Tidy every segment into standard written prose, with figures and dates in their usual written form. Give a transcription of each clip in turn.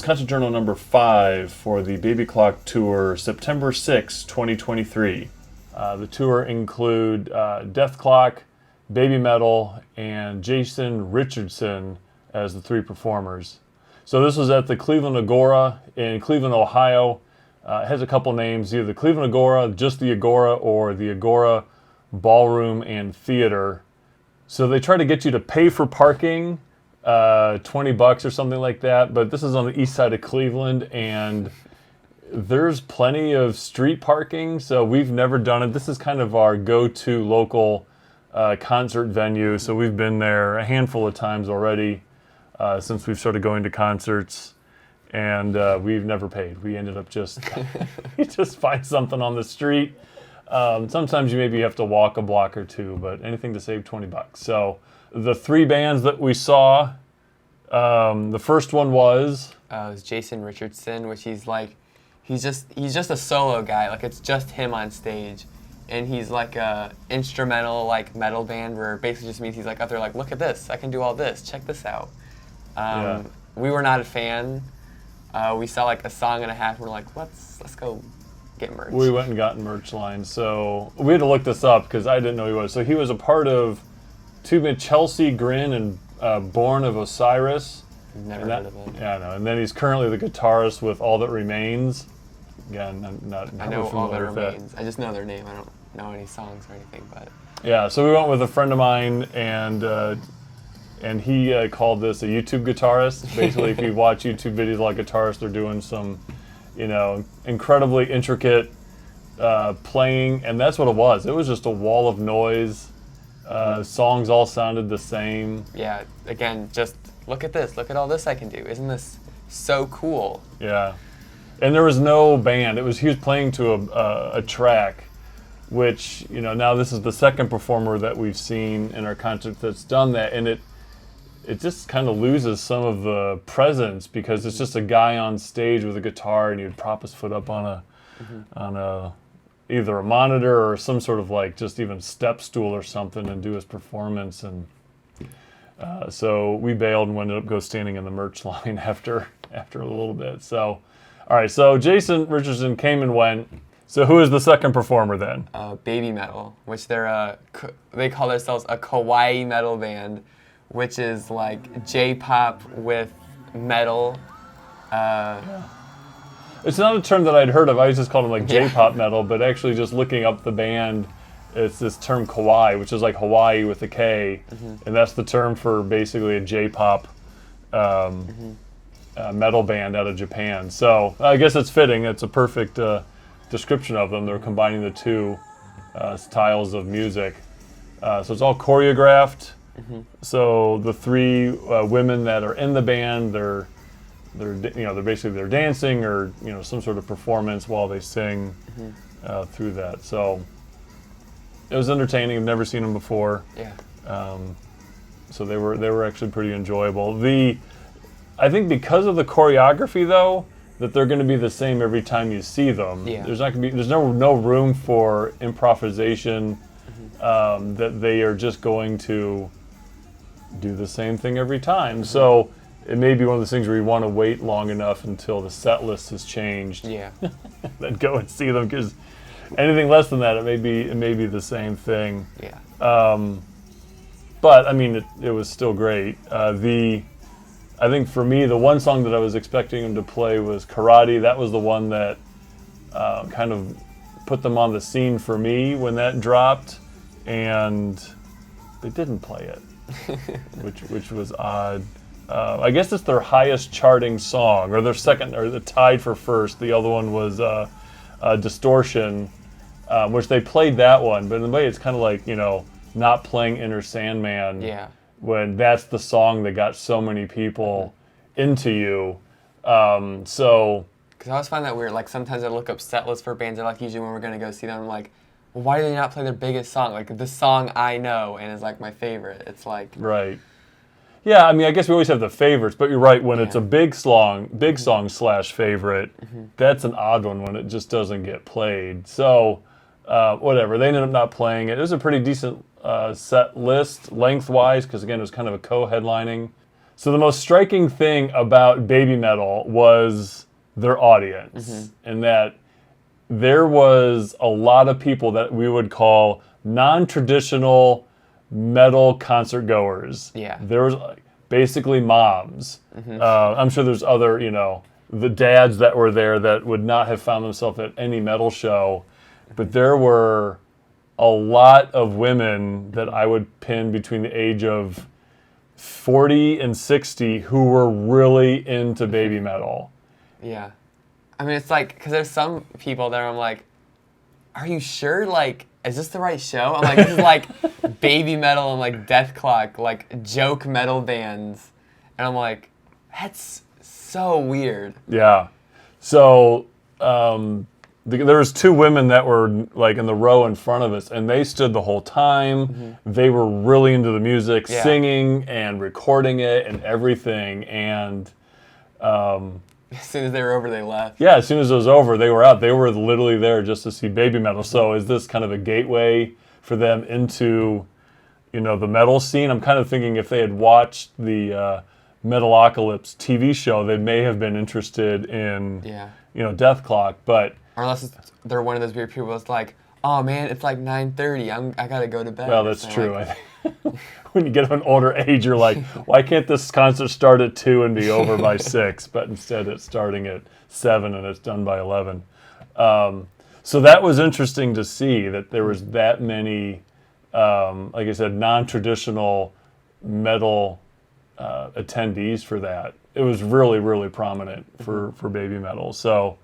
is Concert Journal number 5 for the BabyKlok Tour, September 6, 2023. The tour include Dethklok, BabyMetal, and Jason Richardson as the 3 performers. So this was at the Cleveland Agora in Cleveland, Ohio. It has a couple names, either the Cleveland Agora, just the Agora, or the Agora Ballroom and Theater. So they try to get you to pay for parking, $20 or something like that, but this is on the east side of Cleveland, and there's plenty of street parking, so we've never done it. This is kind of our go-to local concert venue, so we've been there a handful of times already since we've started going to concerts, and we've never paid. We ended up just, you just find something on the street. Sometimes you maybe have to walk a block or two, but anything to save $20. So the 3 bands that we saw, the first one was... it was Jason Richardson, which he's just a solo guy. Like, it's just him on stage. And he's like a instrumental, like, metal band where it basically just means he's like up there like, look at this, I can do all this, check this out. We were not a fan. We saw like a song and a half and we're like, let's go get merch. We went and got merch lines. So we had to look this up because I didn't know he was. So he was a part of 2 men, Chelsea Grin and Born of Osiris. Never heard of it. Yeah, I know. And then he's currently the guitarist with All That Remains. Again, I know All That Remains. I just know their name. I don't know any songs or anything, but... Yeah, so we went with a friend of mine, and he called this a YouTube guitarist. Basically, if you watch YouTube videos like guitarists, they're doing some, incredibly intricate playing, and that's what it was. It was just a wall of noise. Songs all sounded the same. Yeah, again, just look at this. Look at all this I can do. Isn't this so cool? Yeah. And there was no band. He was playing to a track, which, now this is the second performer that we've seen in our concert that's done that, and it just kind of loses some of the presence because it's just a guy on stage with a guitar, and he would prop his foot up on a either a monitor or some sort of like just even step stool or something and do his performance, and so we bailed and ended up go standing in the merch line after a little bit. So. All right, so Jason Richardson came and went. So who is the second performer then? BabyMetal, which they call themselves a kawaii metal band, which is like J-pop with metal. Yeah. It's not a term that I'd heard of. I just called them like J-pop metal, but actually just looking up the band, it's this term kawaii, which is like Hawaii with a K, and that's the term for basically a J-pop metal band out of Japan. So I guess it's fitting. It's a perfect description of them. They're combining the 2 styles of music. So it's all choreographed. So the 3 women that are in the band, they're basically dancing or some sort of performance while they sing through that. So it was entertaining. I've never seen them before. Yeah. So they were actually pretty enjoyable. I think because of the choreography, though, that they're going to be the same every time you see them. Yeah. There's no room for improvisation. That they are just going to do the same thing every time. So it may be one of those things where you want to wait long enough until the set list has changed. Yeah. Then go and see them, because anything less than that, it may be the same thing. Yeah. But I mean, it was still great. I think for me, the one song that I was expecting him to play was Karate. That was the one that kind of put them on the scene for me when that dropped, and they didn't play it, which was odd. I guess it's their highest charting song, or their second, or the tied for first. The other one was Distortion, which they played that one, but in a way it's kind of like, not playing Inner Sandman. Yeah. When that's the song that got so many people into you. So... Because I always find that weird. Like, sometimes I look up set lists for bands, or like usually when we're going to go see them, I'm like, well, why do they not play their biggest song? Like, the song I know and is like my favorite. It's like... Right. Yeah, I mean, I guess we always have the favorites, but you're right, when it's a big song / favorite, that's an odd one when it just doesn't get played. So, whatever. They ended up not playing it. It was a pretty decent set list lengthwise, because again, it was kind of a co-headlining So the most striking thing about BabyMetal was their audience, and that there was a lot of people that we would call non-traditional metal concert goers. Yeah. There was basically moms. I'm sure there's other, the dads that were there that would not have found themselves at any metal show, but there were a lot of women that I would pin between the age of 40 and 60 who were really into BabyMetal. Yeah. I mean, it's like, because there's some people there I'm like, are you sure? Like, is this the right show? I'm like, this is like BabyMetal and like Dethklok, like joke metal bands. And I'm like, that's so weird. Yeah. So there was two women that were like in the row in front of us, and they stood the whole time. They were really into the music, singing and recording it and everything. And as soon as they were over, they left. yeah, as soon as it was over, they were out. They were literally there just to see BabyMetal. So is this kind of a gateway for them into, the metal scene? I'm kind of thinking if they had watched the Metalocalypse TV show, they may have been interested in, Dethklok, but... Or unless they're one of those weird people that's like, oh man, it's like 9:30. I gotta go to bed. Well, that's true. Like, when you get of an older age, you're like, why can't this concert start at 2 and be over by 6? But instead, it's starting at 7 and it's done by 11. So that was interesting to see that there was that many, like I said, non-traditional metal attendees for that. It was really, really prominent for BabyMetal. So.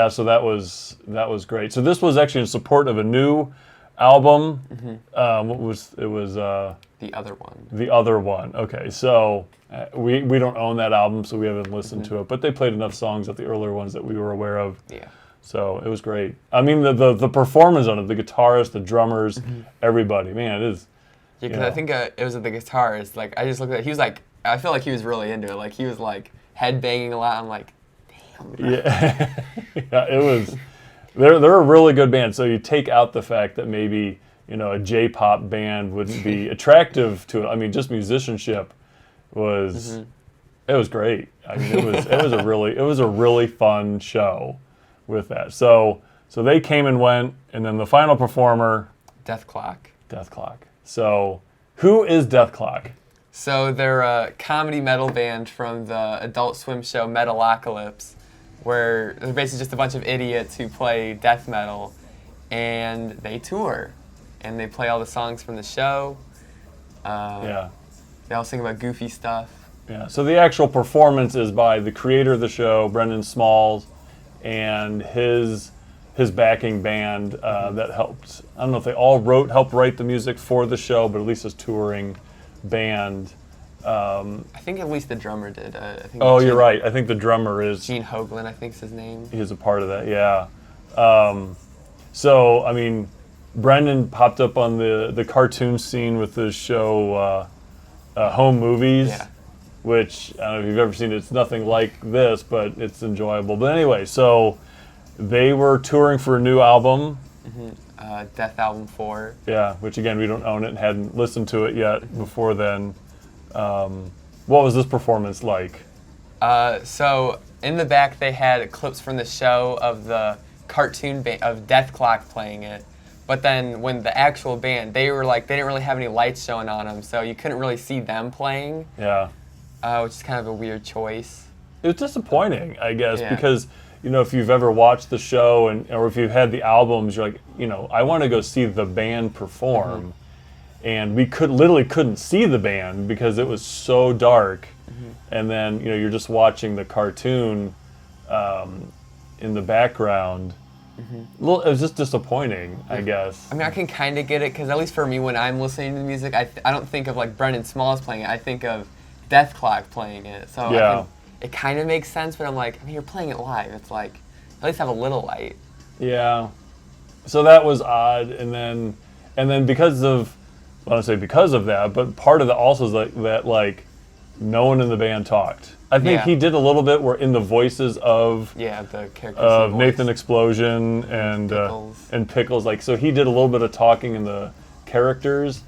So that was great. So this was actually in support of a new album. What was it? Was The Other One. The Other One. Okay, so we don't own that album, so we haven't listened to it. But they played enough songs of the earlier ones that we were aware of. Yeah. So it was great. I mean, the performance on it, the guitarist, the drummers, everybody. Man, it is. Yeah, because I think it was the guitarist. Like I just looked at it. He was like, I feel like he was really into it. Like he was like head banging a lot. I'm like. Yeah, it was. They're a really good band. So you take out the fact that maybe a J-pop band wouldn't be attractive to it. I mean, just musicianship was. It was great. I mean, it was a really fun show with that. So they came and went, and then the final performer. Dethklok. So who is Dethklok? So they're a comedy metal band from the Adult Swim show Metalocalypse, where they're basically just a bunch of idiots who play death metal, and they tour, and they play all the songs from the show. They all sing about goofy stuff. Yeah, so the actual performance is by the creator of the show, Brendan Smalls, and his backing band that helped. I don't know if they all helped write the music for the show, but at least his touring band. I think at least the drummer did. You're right. I think the drummer is... Gene Hoglan, I think's his name. He's a part of that, yeah. So, I mean, Brendan popped up on the cartoon scene with his show Home Movies, which, I don't know if you've ever seen it. It's nothing like this, but it's enjoyable. But anyway, so they were touring for a new album. Death Album 4. Yeah, which again, we don't own it and hadn't listened to it yet before then. What was this performance like? So in the back they had clips from the show of the cartoon band of Dethklok playing it, but then when the actual band, they didn't really have any lights showing on them, so you couldn't really see them playing. Yeah. Which is kind of a weird choice. It was disappointing, I guess, because if you've ever watched the show or if you've had the albums, you're like, I want to go see the band perform. And we literally couldn't see the band because it was so dark. And then, you're just watching the cartoon in the background. It was just disappointing, I guess. I mean, I can kind of get it because at least for me, when I'm listening to the music, I don't think of like Brendan Smalls playing it. I think of Dethklok playing it. So it kind of makes sense, but I'm like, I mean, you're playing it live. It's like, at least have a little light. Yeah. So that was odd. And then because of... I don't say because of that, but part of that also is that no one in the band talked. I think he did a little bit where in the voices of the characters of Nathan Explosion and Pickles. So he did a little bit of talking in the characters,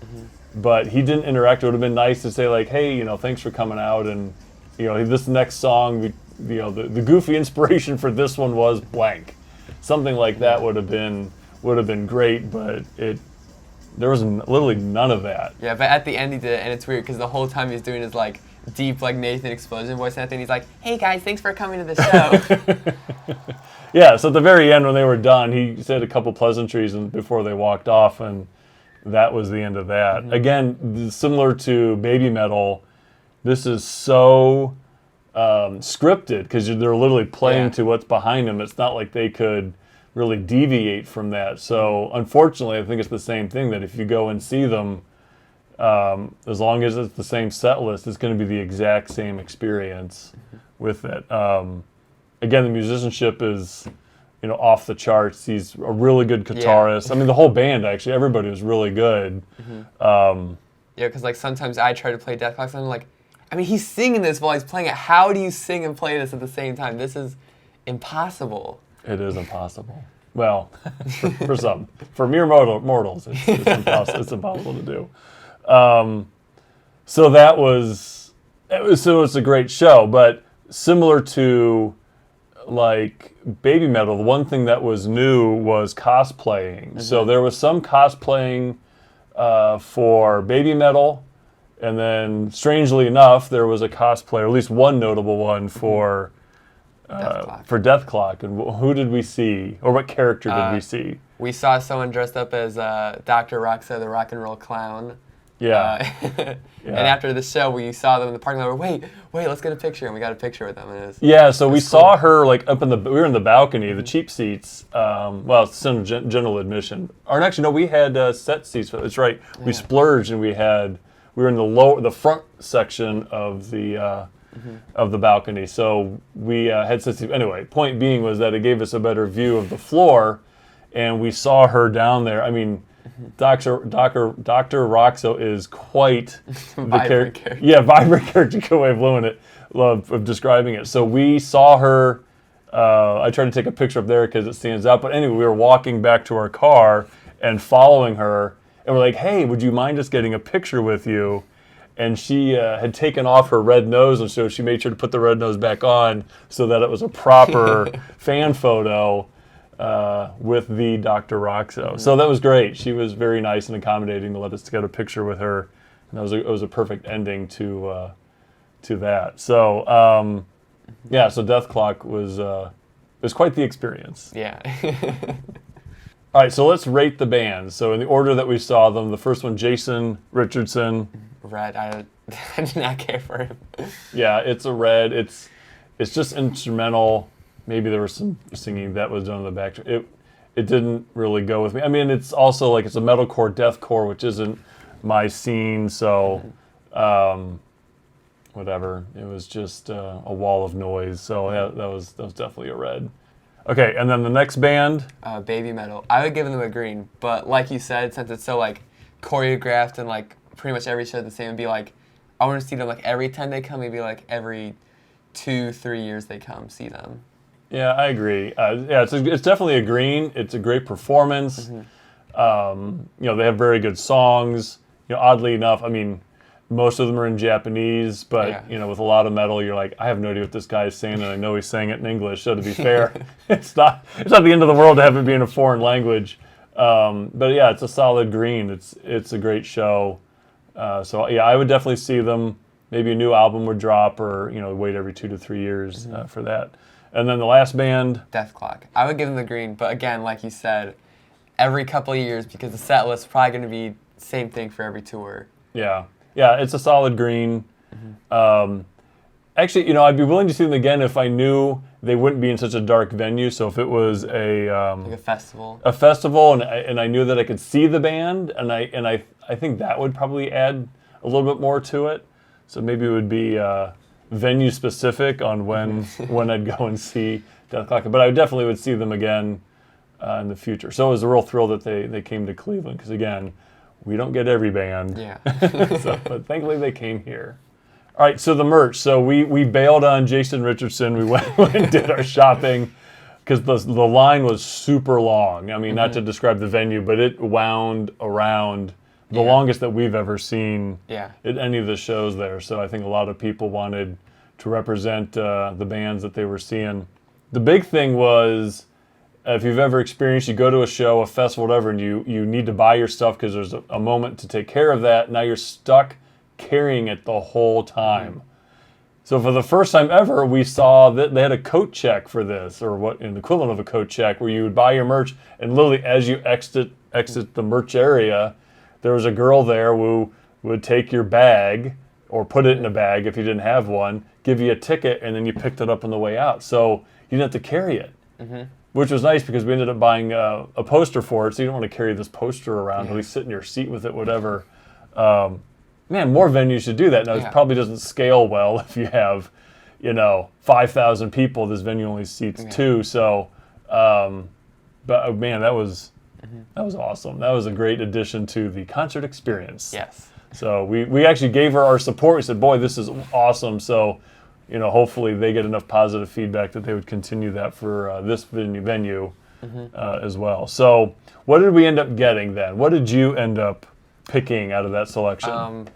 but he didn't interact. It would have been nice to say like, hey, thanks for coming out, and this next song, the goofy inspiration for this one was blank. Something like that would have been great, but there was literally none of that. Yeah, but at the end he did it, and it's weird because the whole time he's doing his like deep like Nathan Explosion voice, and at the end he's like, "Hey guys, thanks for coming to the show." Yeah, so at the very end when they were done, he said a couple pleasantries before they walked off, and that was the end of that. Mm-hmm. Again, similar to BabyMetal, this is so scripted because they're literally playing to what's behind them. It's not like they could really deviate from that. So unfortunately, I think it's the same thing, that if you go and see them, as long as it's the same set list, it's going to be the exact same experience with it. Again, the musicianship is off the charts. He's a really good guitarist. I mean, the whole band, actually, everybody was really good. Yeah, because like sometimes I try to play Dethklok, and I'm like, I mean, he's singing this while he's playing it. How do you sing and play this at the same time? This is impossible. It is impossible. Well, for some. For mere mortals, it's impossible to do. So it's a great show, but similar to like BabyMetal, the one thing that was new was cosplaying. Mm-hmm. So there was some cosplaying for BabyMetal, and then strangely enough, there was a cosplay, or at least one notable one for Dethklok. And who did we see, or what character did we see? We saw someone dressed up as Dr. Roxa, the rock and roll clown. Yeah. And after the show, we saw them in the parking lot. Wait, let's get a picture, and we got a picture with them. And we saw her like we were in the balcony, the cheap seats. Well, it's general admission. Or actually, no, we had set seats. That's right. We splurged, and we were in the front section of the balcony. So we had set seats. Anyway, point being was that it gave us a better view of the floor, and we saw her down there. I mean, Dr. Roxo is quite the character. Yeah, vibrant character. Good way of describing it. So we saw her. I tried to take a picture up there because it stands out. But anyway, we were walking back to our car and following her, and we're like, "Hey, would you mind us getting a picture with you?" And she had taken off her red nose, and so she made sure to put the red nose back on so that it was a proper fan photo. With the Dr. Roxo. Mm-hmm. So that was great. She was very nice and accommodating to let us get a picture with her. And it was a perfect ending to that. So, so Dethklok was quite the experience. Yeah. All right, so let's rate the bands. So in the order that we saw them, the first one, Jason Richardson. Red. I did not care for him. Yeah, it's a red. It's just instrumental. Maybe there was some singing that was done in the back. It didn't really go with me. I mean, it's also like it's a metalcore, deathcore, which isn't my scene. So, whatever. It was just a wall of noise. So yeah, that was definitely a red. Okay, and then the next band, BabyMetal. I would give them a green, but like you said, since it's so like choreographed and like pretty much every show the same, it'd be like I want to see them like every time they come. Maybe like every 2-3 years they come see them. Yeah, I agree. It's definitely a green. It's a great performance. Mm-hmm. They have very good songs. Oddly enough, I mean, most of them are in Japanese, but with a lot of metal, you're like, I have no idea what this guy is saying, and I know he's saying it in English. So to be fair, it's not the end of the world to have it be in a foreign language. But yeah, it's a solid green. It's a great show. So yeah, I would definitely see them. Maybe a new album would drop, or wait every 2 to 3 years for that. And then the last band, Dethklok. I would give them the green, but again, like you said, every couple of years, because the set list is probably going to be same thing for every tour. Yeah, it's a solid green. Mm-hmm. Actually, I'd be willing to see them again if I knew they wouldn't be in such a dark venue. So if it was like a festival, and I knew that I could see the band, and I think that would probably add a little bit more to it. So maybe it would be venue specific on when I'd go and see Dethklok, but I definitely would see them again in the future. So it was a real thrill that they came to Cleveland, because again, we don't get every band. Yeah. But thankfully they came here. All right, so the merch. So we bailed on Jason Richardson. We went and did our shopping because the line was super long. I mean, not to describe the venue, but it wound around the longest that we've ever seen Yeah. at any of the shows there. So I think a lot of people wanted to represent the bands that they were seeing. The big thing was, if you've ever experienced, you go to a show, a festival, whatever, and you need to buy your stuff because there's a moment to take care of that. Now you're stuck carrying it the whole time. So for the first time ever, we saw that they had a coat check for this, or what an equivalent of a coat check, where you would buy your merch, and literally as you exit the merch area, there was a girl there who would take your bag, or put it in a bag if you didn't have one, give you a ticket, and then you picked it up on the way out. So you didn't have to carry it, which was nice because we ended up buying a poster for it, so you don't want to carry this poster around, at least sit in your seat with it, whatever. Man, more venues should do that. Now, it probably doesn't scale well if you have, 5,000 people. This venue only seats 2. So, but man, that was awesome. That was a great addition to the concert experience. Yes. So we actually gave her our support. We said, boy, this is awesome. So, hopefully they get enough positive feedback that they would continue that for this venue as well. So what did we end up getting then? What did you end up picking out of that selection?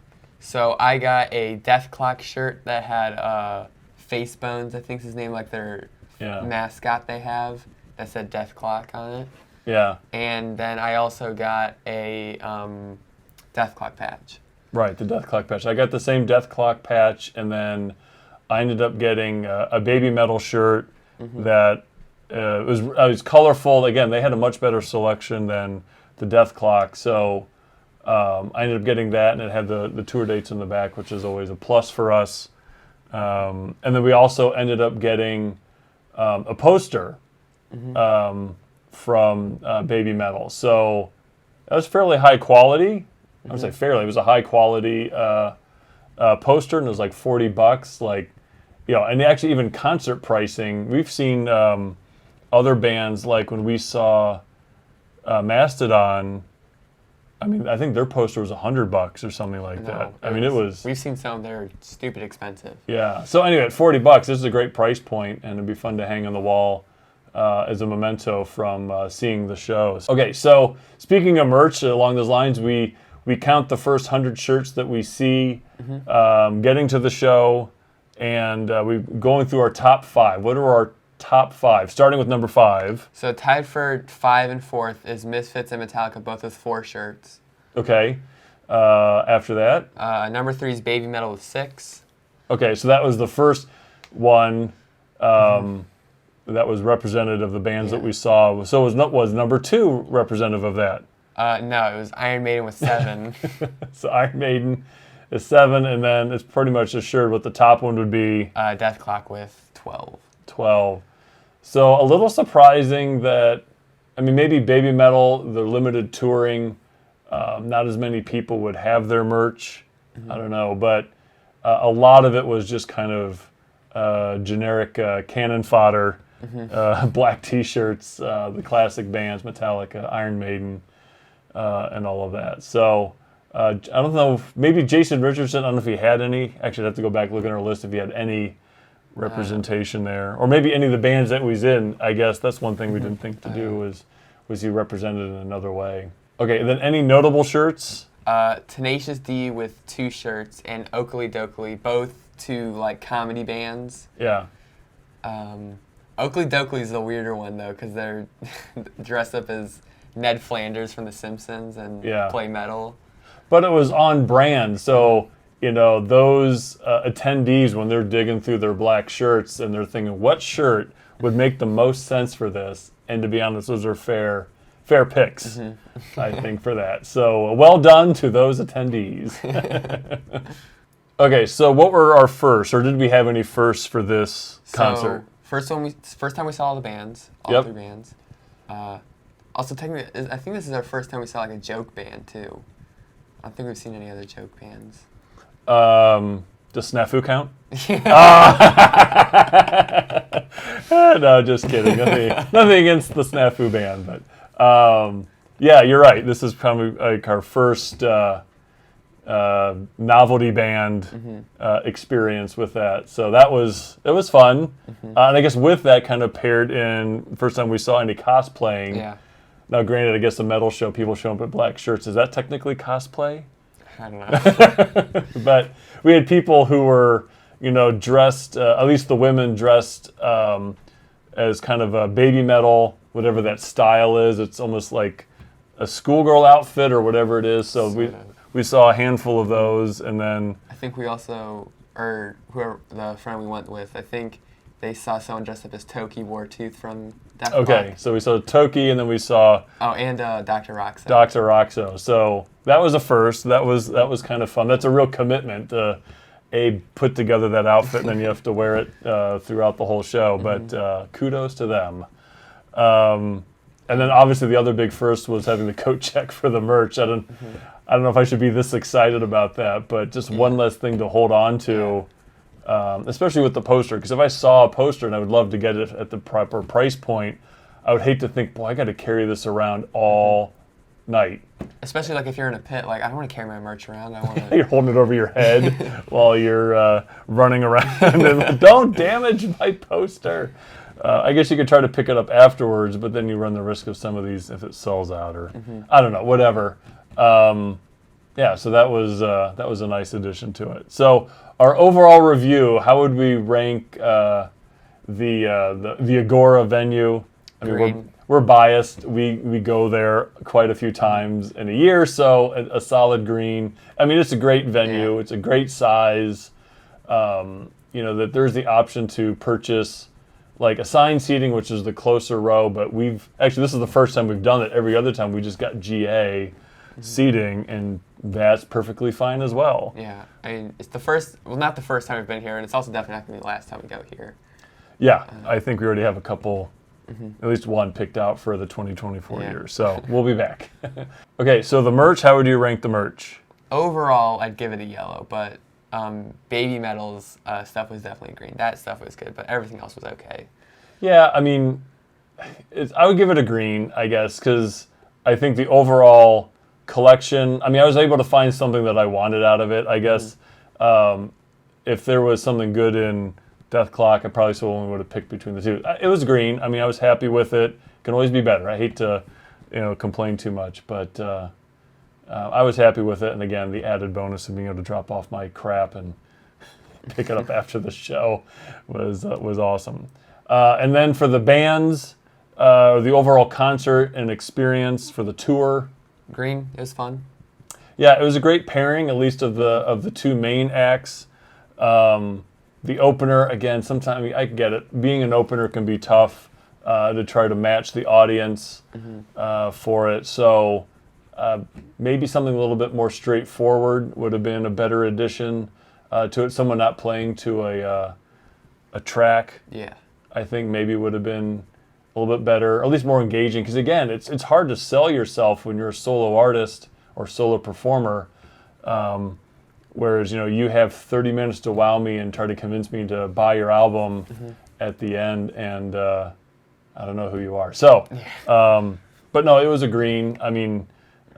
So I got a Dethklok shirt that had face bones, I think is his name, like their mascot they have, that said Dethklok on it. Yeah. And then I also got a Dethklok patch. Right, the Dethklok patch. I got the same Dethklok patch, and then I ended up getting a BabyMetal shirt that was colorful. Again, they had a much better selection than the Dethklok, so I ended up getting that, and it had the tour dates in the back, which is always a plus for us. And then we also ended up getting a poster from BabyMetal. So that was fairly high quality. I would say fairly. It was a high quality poster, and it was like $40. And actually even concert pricing. We've seen other bands, like when we saw Mastodon. I mean, I think their poster was $100 or something like that. It was. We've seen some that are stupid expensive. Yeah. So anyway, at $40, this is a great price point, and it'd be fun to hang on the wall as a memento from seeing the shows. Okay, so speaking of merch, along those lines, we count the first 100 shirts that we see getting to the show, and we're going through our top 5. What are our top 5? Starting with number 5. So tied for 5 and 4th is Misfits and Metallica, both with 4 shirts. Okay. After that? Number 3 is BabyMetal with 6. Okay, so that was the first one that was representative of the bands that we saw. So was number 2 representative of that? No, it was Iron Maiden with 7. So Iron Maiden is 7, and then it's pretty much assured what the top one would be. Dethklok with 12. 12. So a little surprising that, maybe BabyMetal, the limited touring, not as many people would have their merch. I don't know, but a lot of it was just kind of generic cannon fodder, black T-shirts, the classic bands, Metallica, Iron Maiden, and all of that. So I don't know, maybe Jason Richardson, I don't know if he had any. Actually, I'd have to go back and look at our list if he had any representation there, or maybe any of the bands that was in. I guess that's one thing we didn't think to do was he represented in another way. Okay, and then any notable shirts? Tenacious D with 2 shirts, and Oakley Dokley, both 2 comedy bands. Yeah. Oakley Dokley is the weirder one though, because they're dressed up as Ned Flanders from The Simpsons and play metal. But it was on brand, so those attendees, when they're digging through their black shirts and they're thinking, what shirt would make the most sense for this? And to be honest, those are fair picks, I think, for that. So well done to those attendees. Okay, so what were our firsts, or did we have any firsts for this concert? First time we saw all the bands, all 3 bands. Also, technically, I think this is our first time we saw a joke band too. I don't think we've seen any other joke bands. Does Snafu count? No, just kidding. Nothing against the Snafu band, but yeah, you're right. This is probably our first novelty band experience with that. So it was fun, and I guess with that kind of paired in, first time we saw any cosplaying. Yeah. Now, granted, I guess a metal show, people show up in black shirts. Is that technically cosplay? I don't know. But we had people who were, dressed, at least the women dressed as kind of a BabyMetal, whatever that style is. It's almost like a schoolgirl outfit or whatever it is. So we saw a handful of those, and then I think we also, or whoever the friend we went with, I think they saw someone dressed up as Toki Wartooth from Dethklok. okay, so we saw Toki, and then we saw and Dr. Roxo. Dr. Roxo. So that was a first. That was kind of fun. That's a real commitment to put together that outfit, and then you have to wear it throughout the whole show. But kudos to them. And then obviously the other big first was having the coat check for the merch. I don't know if I should be this excited about that, but just one less thing to hold on to, especially with the poster. Because if I saw a poster and I would love to get it at the proper price point, I would hate to think, boy, I got to carry this around all night. Especially like if you're in a pit, like I don't want to carry my merch around. I want to. You're holding it over your head while you're running around, and like, don't damage my poster. I guess you could try to pick it up afterwards, but then you run the risk of some of these if it sells out or I don't know, whatever. Yeah, so that was a nice addition to it. So our overall review, how would we rank the Agora venue? I mean, we're biased. We go there quite a few times in a year, so a solid green. I mean, it's a great venue. It's a great size. That there's the option to purchase like assigned seating, which is the closer row, but this is the first time we've done it. Every other time we just got GA seating, and that's perfectly fine as well. Yeah, I mean, it's not the first time we've been here, and it's also definitely not going to be the last time we go here. Yeah, I think we already have a couple, at least one picked out for the 2024 year, so we'll be back. Okay, so the merch, how would you rank the merch? Overall, I'd give it a yellow, but BabyMetal's stuff was definitely green. That stuff was good, but everything else was okay. Yeah, I mean, I would give it a green, I guess, because I think the overall collection, I mean, I was able to find something that I wanted out of it, I guess. If there was something good in Dethklok, I probably still only would have picked between the two. It was green. I mean, I was happy with it. Can always be better. I hate to, complain too much, but I was happy with it. And again, the added bonus of being able to drop off my crap and pick it up after the show was awesome. And then for the bands, the overall concert and experience for the tour, green. It was fun. Yeah, it was a great pairing, at least of the two main acts. The opener, again, sometimes I get it. Being an opener can be tough to try to match the audience for it. So maybe something a little bit more straightforward would have been a better addition to it. Someone not playing to a track, I think maybe would have been a little bit better, or at least more engaging. Because again, it's hard to sell yourself when you're a solo artist or solo performer. Whereas, you have 30 minutes to wow me and try to convince me to buy your album at the end, and I don't know who you are. So, but no, it was a green. I mean,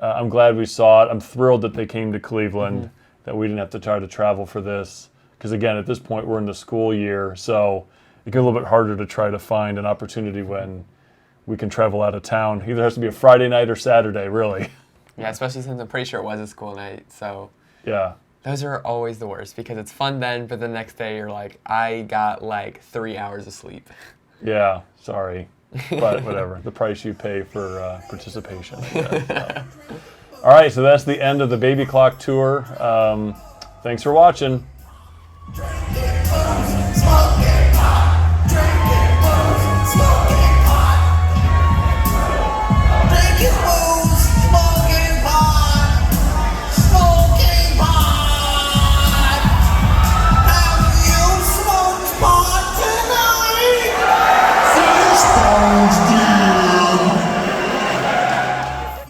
I'm glad we saw it. I'm thrilled that they came to Cleveland, that we didn't have to try to travel for this. Because again, at this point, we're in the school year, so it gets a little bit harder to try to find an opportunity when we can travel out of town. Either has to be a Friday night or Saturday, really. Yeah, especially since I'm pretty sure it was a school night, so. Yeah. Those are always the worst because it's fun then, but the next day you're like, I got like 3 hours of sleep. Yeah, sorry. But whatever. The price you pay for participation. I guess, so. All right, so that's the end of the BabyKlok Tour. Thanks for watching.